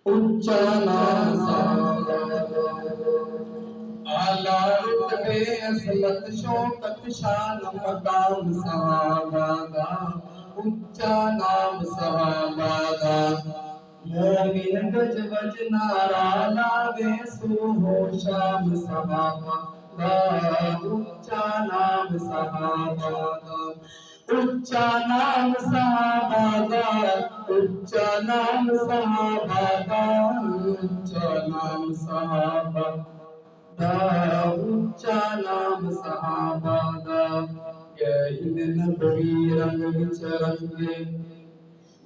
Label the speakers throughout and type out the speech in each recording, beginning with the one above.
Speaker 1: اونچا نام سہابہ اعلیٰ رتبے عظمت شوکت شان مقام صحابہ دا اونچا نام صحابہ دا مومن گج وج نعرہ لاوے صبح و شام صحابہ دا اونچا نام صحابہ دا اونچا نام صحابہ دا اونچا نام صحابہ دا اونچا نام صحابہ دا اونچا نام صحابہ دا گہن نبوی رنگ وچ رنگے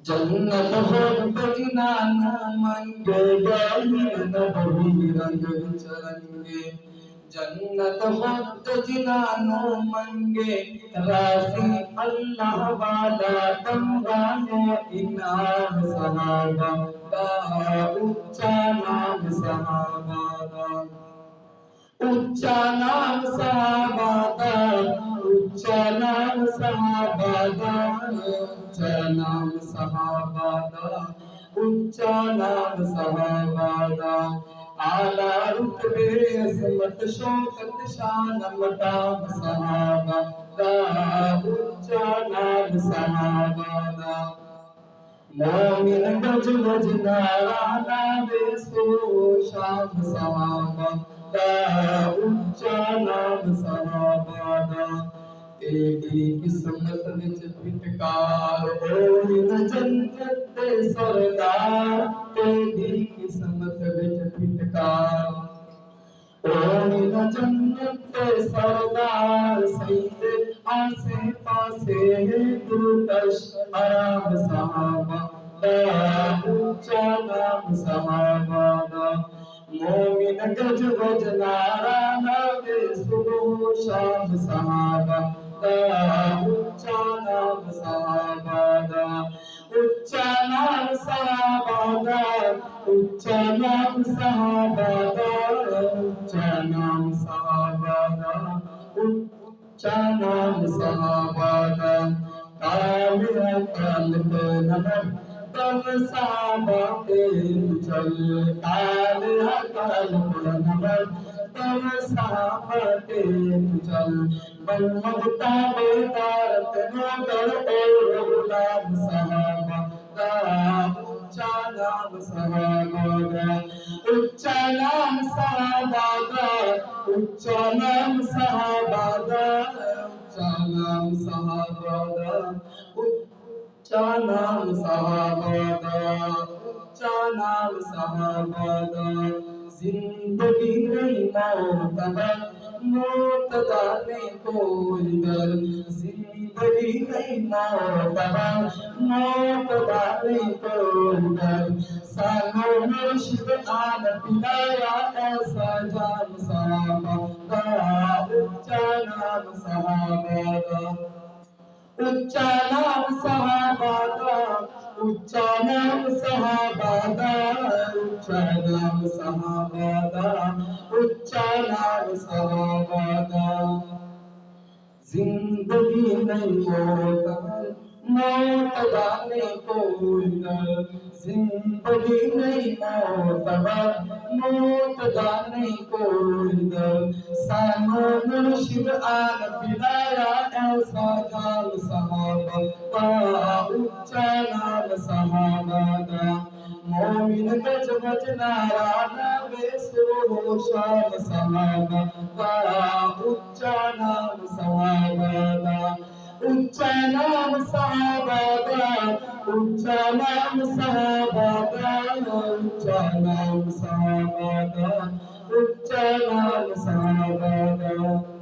Speaker 1: جنت خود جنان منگے گہن نبوی رنگ وچ رنگے جنت خود جنان منگے راضی اللہ والا تمغانے انعام صحابہ دا اونچا نام صحابہ دا اونچا نام صحابہ دا اونچا نام صحابہ دا اونچا نام صحابہ دا اونچا نام صحابہ دا اعلیٰ رتبے عظمت شوکت شان مقام صحابہ دا اونچا نام صحابہ دا مومن گج وج نعرہ لاوے صبح و شام صحابہ دا اونچا نام صحابہ دا تیری قسمت وچ پھٹکار ہوئی نہ جنت دے سردار تیری قسمت وچ پھٹکار ہوئی نہ جنت دے سردار سید آسے پاسے درکش آرام صحابہ دا اونچا نام صحابہ دا مومن گج وج نعرہ لاوے صبح و شام صحابہ دا اونچا نام صحابہ دا اونچا نام صحابہ دا اونچا نام صحابہ دا اونچا نام صحابہ دا اونچا نام صحابہ دا کامل قلب نمر تم صحابہ کے چل کامل قلب نمر تم صحابہ کے چل بن مبتا بیدارت نگر اور غلام صحابہ دا اونچا نام صحابہ دا اونچا نام صحابہ دا اونچا نام صحابہ دا اونچا نام صحابہ دا اونچا نام صحابہ دا اونچا نام صحابہ دا زندگی نہیں معتبر معتدہ نہیں کوئی در زندگی نہیں معتبر معتدہ نہیں کوئی در سانو مرشد آن پلایا ایسا جان صحابہ دا اونچا نام صحابہ دا اونچا نام صحابہ دا اونچا نام صحابہ دا اونچا نام صحابہ دا اونچا نام صحابہ دا زندگی نہیں معتبر معتدہ نہیں کوئی در زندگی نہیں معتبر معتدہ نہیں کوئی در سانو مرشد آن پلایا ایسا جان صحابہ دا اونچا نام صحابہ دا مومن گج وج نعرہ لاوے صبح و شام صحابہ دا اونچا نام صحابہ دا اونچا نام صحابہ دا اونچا نام صحابہ دا اونچا نام صحابہ دا اونچا نام صحابہ دا